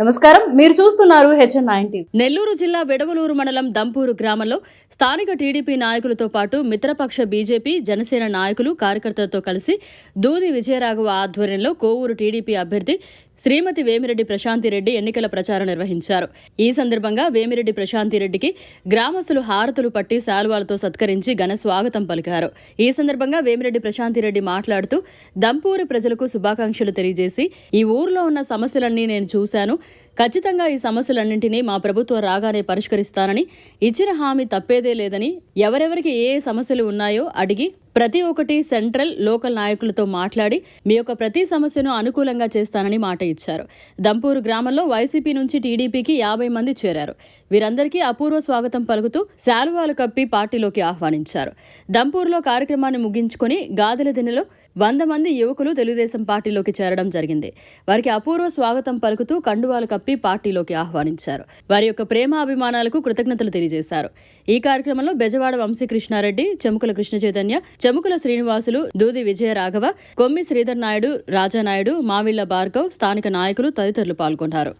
నమస్కారం, మీరు చూస్తున్నారు HN9. నెల్లూరు జిల్లా వెడవలూరు మండలం దంపూరు గ్రామంలో స్థానిక టీడీపీ నాయకులతో పాటు మిత్రపక్ష బీజేపీ, జనసేన నాయకులు, కార్యకర్తలతో కలిసి దూది విజయరాఘవ ఆధ్వర్యంలో కోవూరు టీడీపీ అభ్యర్థి శ్రీమతి వేమిరెడ్డి ప్రశాంతిరెడ్డి ఎన్నికల ప్రచారం నిర్వహించారు. ఈ సందర్భంగా వేమిరెడ్డి ప్రశాంతిరెడ్డికి గ్రామస్తులు హారతులు పట్టి శాలువాలతో సత్కరించి ఘన స్వాగతం పలికారు. ఈ సందర్భంగా వేమిరెడ్డి ప్రశాంతిరెడ్డి మాట్లాడుతూ దంపూరు ప్రజలకు శుభాకాంక్షలు తెలియజేసి, ఈ ఊర్లో ఉన్న సమస్యలన్నీ నేను చూశాను, ఖచ్చితంగా ఈ సమస్యలన్నింటినీ మా ప్రభుత్వం రాగానే పరిష్కరిస్తానని, ఇచ్చిన హామీ తప్పేదే లేదని, ఎవరెవరికి ఏ సమస్యలు ఉన్నాయో అడిగి ప్రతి ఒక్కటి సెంట్రల్, లోకల్ నాయకులతో మాట్లాడి మీ యొక్క ప్రతి సమస్యను అనుకూలంగా చేస్తానని మాట ఇచ్చారు. దంపూరు గ్రామంలో వైసీపీ నుంచి టీడీపీకి 50 మంది చేరారు. వీరందరికీ అపూర్వ స్వాగతం పలుకుతూ శాలువాలు కప్పి పార్టీలోకి ఆహ్వానించారు. దంపూరులో కార్యక్రమాన్ని ముగించుకొని గాదెల దినలో 100 మంది యువకులు తెలుగుదేశం పార్టీలోకి చేరడం జరిగింది. వారికి అపూర్వ స్వాగతం పలుకుతూ కండువాలు కప్పి పార్టీలోకి ఆహ్వానించారు. వారి యొక్క ప్రేమ అభిమానాలకు కృతజ్ఞతలు తెలియజేశారు. ఈ కార్యక్రమంలో బెజవాడ వంశీకృష్ణారెడ్డి, చెముకుల కృష్ణ చైతన్య, చెముకుల శ్రీనివాసులు, దూది విజయరాఘవ, కొమ్మి శ్రీధర్ నాయుడు, రాజానాయుడు, మావిళ్ల భార్గవ్, స్థానిక నాయకులు తదితరులు పాల్గొన్నారు.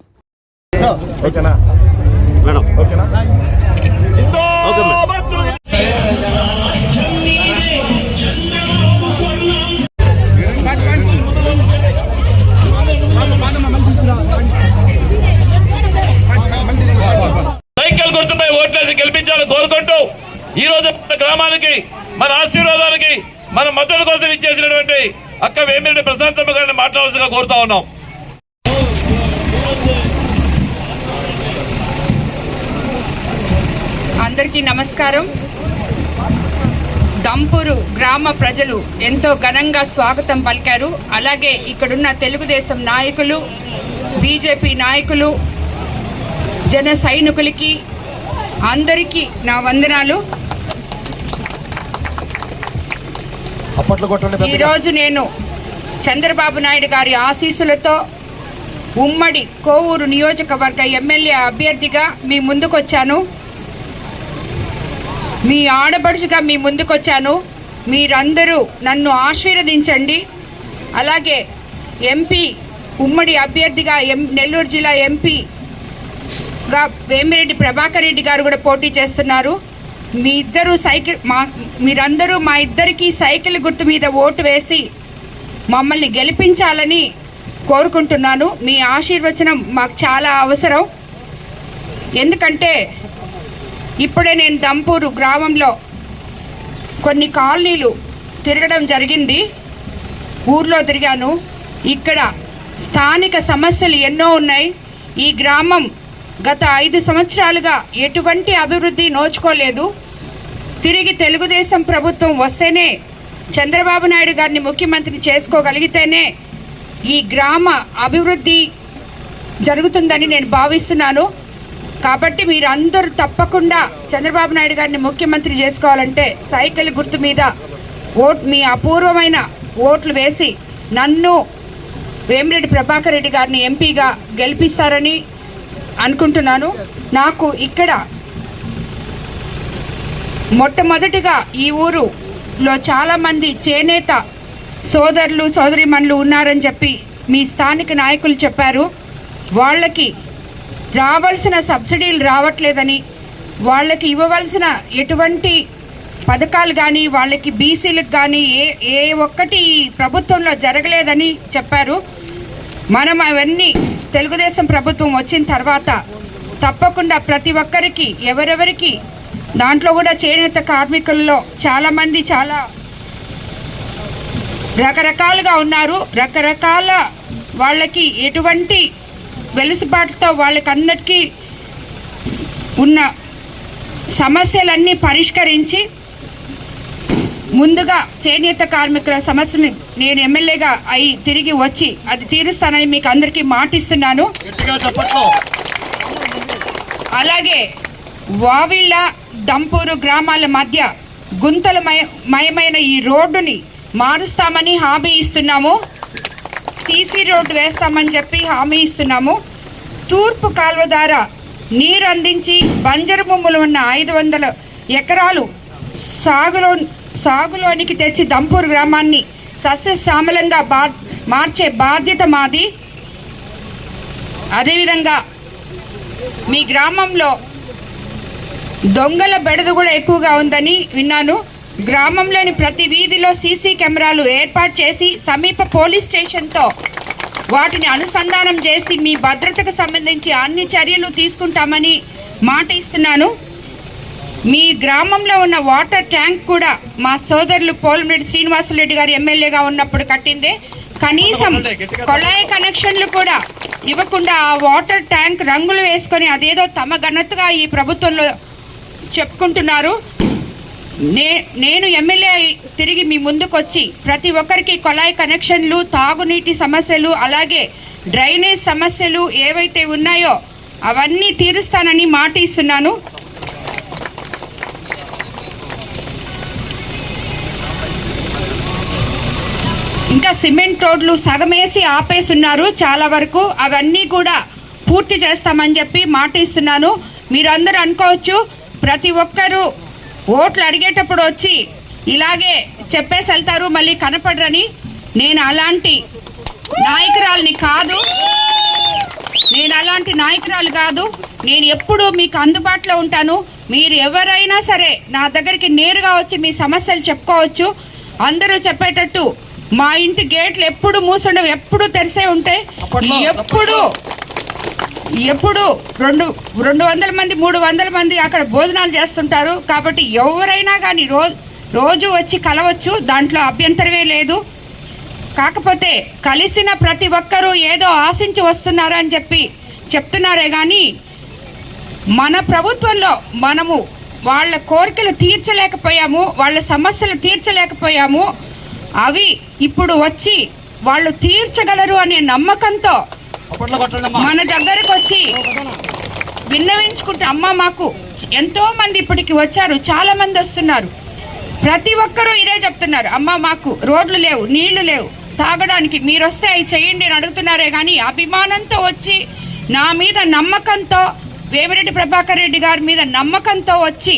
సైకిల్ గుర్తుపై ఓట్లేసి గెలిపించాలని కోరుకుంటూ ఈ రోజు గ్రామానికి మన ఆశీర్వాదానికి మన మద్దతు కోసం ఇచ్చేసినటువంటి అక్క వేమిరెడ్డి ప్రశాంతమ్మ గారిని మాట్లాడాల్సిందిగా కోరుతా ఉన్నాం. అందరికీ నమస్కారం. దంపూరు గ్రామ ప్రజలు ఎంతో ఘనంగా స్వాగతం పలికారు. అలాగే ఇక్కడున్న తెలుగుదేశం నాయకులు, బీజేపీ నాయకులు, జన సైనికులకి అందరికీ నా వందనాలు. ఈరోజు నేను చంద్రబాబు నాయుడు గారి ఆశీస్సులతో ఉమ్మడి కోవూరు నియోజకవర్గ ఎమ్మెల్యే అభ్యర్థిగా మీ ముందుకొచ్చాను. మీ ఆడపడుచుగా మీ ముందుకొచ్చాను. మీరందరూ నన్ను ఆశీర్వదించండి. అలాగే ఎంపీ ఉమ్మడి అభ్యర్థిగా నెల్లూరు జిల్లా ఎంపీగా వేమిరెడ్డి ప్రభాకర్ రెడ్డి గారు కూడా పోటీ చేస్తున్నారు. మీరందరూ మా ఇద్దరికి సైకిల్ గుర్తు మీద ఓటు వేసి మమ్మల్ని గెలిపించాలని కోరుకుంటున్నాను. మీ ఆశీర్వచనం మాకు చాలా అవసరం. ఎందుకంటే ఇప్పుడే నేను దంపూరు గ్రామంలో కొన్ని కాలనీలు తిరగడం జరిగింది. ఊర్లో తిరిగాను. ఇక్కడ స్థానిక సమస్యలు ఎన్నో ఉన్నాయి. ఈ గ్రామం గత 5 సంవత్సరాలుగా ఎటువంటి అభివృద్ధి నోచుకోలేదు. తిరిగి తెలుగుదేశం ప్రభుత్వం వస్తేనే, చంద్రబాబు నాయుడు గారిని ముఖ్యమంత్రిని చేసుకోగలిగితేనే ఈ గ్రామ అభివృద్ధి జరుగుతుందని నేను భావిస్తున్నాను. కాబట్టి మీరందరూ తప్పకుండా చంద్రబాబు నాయుడు గారిని ముఖ్యమంత్రి చేసుకోవాలంటే సైకిల్ గుర్తు మీద మీ అపూర్వమైన ఓట్లు వేసి నన్ను వేమిరెడ్డి ప్రభాకర్ రెడ్డి గారిని ఎంపీగా గెలిపిస్తారని అనుకుంటున్నాను. నాకు ఇక్కడ మొట్టమొదటిగా ఈ ఊరులో చాలామంది చేనేత సోదరులు, సోదరీమణులు ఉన్నారని చెప్పి మీ స్థానిక నాయకులు చెప్పారు. వాళ్ళకి రావాల్సిన సబ్సిడీలు రావట్లేదని, వాళ్ళకి ఇవ్వవలసిన ఎటువంటి పథకాలు కానీ, వాళ్ళకి బీసీలకు కానీ ఏ ఒక్కటి ప్రభుత్వంలో జరగలేదని చెప్పారు. మనం అవన్నీ తెలుగుదేశం ప్రభుత్వం వచ్చిన తర్వాత తప్పకుండా ప్రతి ఒక్కరికి, ఎవరెవరికి, దాంట్లో కూడా చేనేత కార్మికుల్లో చాలామంది చాలా రకరకాలుగా ఉన్నారు. రకరకాల వాళ్ళకి ఎటువంటి వెలుసుబాటుతో వాళ్ళకన్నటికీ ఉన్న సమస్యలన్నీ పరిష్కరించి, ముందుగా చేనేత కార్మికుల సమస్యని నేను ఎమ్మెల్యేగా అయి తిరిగి వచ్చి అది తీరుస్తానని మీకు అందరికీ మాటిస్తున్నాను. అలాగే వావిళ్ళ, దంపూరు గ్రామాల మధ్య గుంతలమయమైన ఈ రోడ్డుని మారుస్తామని హామీ ఇస్తున్నాము. సీసీ రోడ్డు వేస్తామని చెప్పి హామీ ఇస్తున్నాము. తూర్పు కాల్వ ద్వారా నీరు అందించి బంజరు భూములు ఉన్న 500 ఎకరాలు సాగులోనికి తెచ్చి దంపూరు గ్రామాన్ని సస్యశ్యామలంగా మార్చే బాధ్యత మాది. అదేవిధంగా మీ గ్రామంలో దొంగల బెడద కూడా ఎక్కువగా ఉందని విన్నాను. గ్రామంలోని ప్రతి వీధిలో సీసీ కెమెరాలు ఏర్పాటు చేసి సమీప పోలీస్ స్టేషన్తో వాటిని అనుసంధానం చేసి మీ భద్రతకు సంబంధించి అన్ని చర్యలు తీసుకుంటామని మాట ఇస్తున్నాను. మీ గ్రామంలో ఉన్న వాటర్ ట్యాంక్ కూడా మా సోదరులు పోలంరెడ్డి శ్రీనివాసరెడ్డి గారు ఎమ్మెల్యేగా ఉన్నప్పుడు కట్టిందే. కనీసం కొళాయి కనెక్షన్లు కూడా ఇవ్వకుండా ఆ వాటర్ ట్యాంక్ రంగులు వేసుకొని అదేదో తమ ఘనతగా ఈ ప్రభుత్వంలో చెప్పుకుంటున్నారు. నేను ఎమ్మెల్యే తిరిగి మీ ముందుకు వచ్చి ప్రతి ఒక్కరికి కొళాయి కనెక్షన్లు, తాగునీటి సమస్యలు, అలాగే డ్రైనేజ్ సమస్యలు ఏవైతే ఉన్నాయో అవన్నీ తీరుస్తానని మాట ఇస్తున్నాను. ఇంకా సిమెంట్ రోడ్లు సగమేసి ఆపేస్తున్నారు చాలా వరకు, అవన్నీ కూడా పూర్తి చేస్తామని చెప్పి మాట ఇస్తున్నాను. మీరందరూ అనుకోవచ్చు ప్రతి ఒక్కరూ ఓట్లు అడిగేటప్పుడు వచ్చి ఇలాగే చెప్పేసి వెళ్తారు, మళ్ళీ కనపడరని. నేను అలాంటి నాయకురాలిని కాదు, నేను ఎప్పుడూ మీకు అందుబాటులో ఉంటాను. మీరు ఎవరైనా సరే నా దగ్గరికి నేరుగా వచ్చి మీ సమస్యలు చెప్పుకోవచ్చు. అందరూ చెప్పేటట్టు మా ఇంటి గేట్లు ఎప్పుడు మూసుండవు, ఎప్పుడు తెరిసే ఉంటాయి. ఎప్పుడు 200 మంది 300 మంది అక్కడ భోజనాలు చేస్తుంటారు. కాబట్టి ఎవరైనా కానీ రోజు వచ్చి కలవచ్చు, దాంట్లో అభ్యంతరమే లేదు. కాకపోతే కలిసిన ప్రతి ఒక్కరూ ఏదో ఆశించి వస్తున్నారని చెప్పి చెప్తున్నారే కానీ మన ప్రభుత్వంలో మనము వాళ్ళ కోరికలు తీర్చలేకపోయాము, వాళ్ళ సమస్యలు తీర్చలేకపోయాము. అవి ఇప్పుడు వచ్చి వాళ్ళు తీర్చగలరు అనే నమ్మకంతో మన దగ్గరకు వచ్చి విన్నవించుకుంటే అమ్మ మాకు ఎంతో మంది ఇప్పటికి వచ్చారు, చాలా మంది వస్తున్నారు. ప్రతి ఒక్కరూ ఇదే చెప్తున్నారు, అమ్మ మాకు రోడ్లు లేవు, నీళ్లు లేవు తాగడానికి, మీరు వస్తే అవి చేయండి అని అడుగుతున్నారే కానీ అభిమానంతో వచ్చి నా మీద నమ్మకంతో, వేమిరెడ్డి ప్రభాకర్ రెడ్డి గారి మీద నమ్మకంతో వచ్చి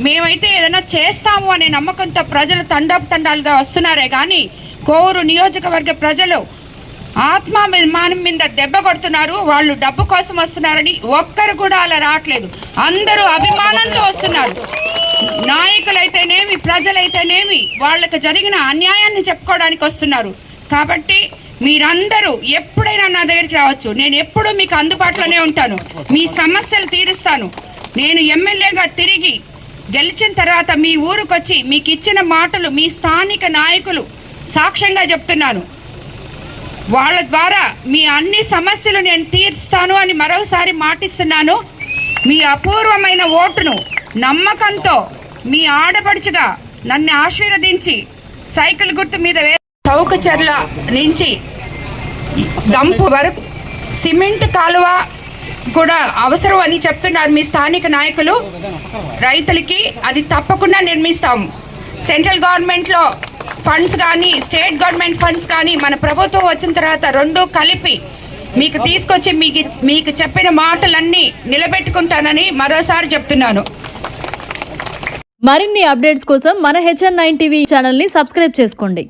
మేమైతే ఏదైనా చేస్తాము అనే నమ్మకంతో ప్రజలు తండాలుగా వస్తున్నారే కానీ కోవూరు నియోజకవర్గ ప్రజలు ఆత్మాభిమానం మీద దెబ్బ కొడుతున్నారు. వాళ్ళు డబ్బు కోసం వస్తున్నారని ఒక్కరు కూడా అలా రావట్లేదు, అందరూ అభిమానంతో వస్తున్నారు. నాయకులైతేనేమి ప్రజలైతేనేమి వాళ్ళకి జరిగిన అన్యాయాన్ని చెప్పుకోవడానికి వస్తున్నారు. కాబట్టి మీరందరూ ఎప్పుడైనా నా దగ్గరికి రావచ్చు, నేను ఎప్పుడూ మీకు అందుబాటులోనే ఉంటాను, మీ సమస్యలు తీరుస్తాను. నేను ఎమ్మెల్యేగా తిరిగి గెలిచిన తర్వాత మీ ఊరికి వచ్చి మీకు ఇచ్చిన మాటలు మీ స్థానిక నాయకులు సాక్ష్యంగా చెప్తున్నాను, వాళ్ళ ద్వారా మీ అన్ని సమస్యలు నేను తీరుస్తాను అని మరోసారి మాటిస్తున్నాను. మీ అపూర్వమైన ఓటును నమ్మకంతో మీ ఆడపడుచుగా నన్ను ఆశీర్వదించి సైకిల్ గుర్తు మీద చౌకచర్ల నుంచి దంపు వరకు సిమెంట్ కాలువ కూడా అవసరం అని చెప్తున్నారు మీ స్థానిక నాయకులు. రైతులకి అది తప్పకుండా నిర్మిస్తాము. సెంట్రల్ గవర్నమెంట్లో ఫండ్స్ కానీ స్టేట్ గవర్నమెంట్ ఫండ్స్ కానీ మన ప్రభుత్వం వచ్చిన తర్వాత రెండూ కలిపి మీకు తీసుకొచ్చి మీకు చెప్పిన మాటలన్నీ నిలబెట్టుకుంటానని మరోసారి చెప్తున్నాను. మరిన్ని అప్డేట్స్ కోసం మన HN9 టీవీ ఛానల్ని సబ్స్క్రైబ్ చేసుకోండి.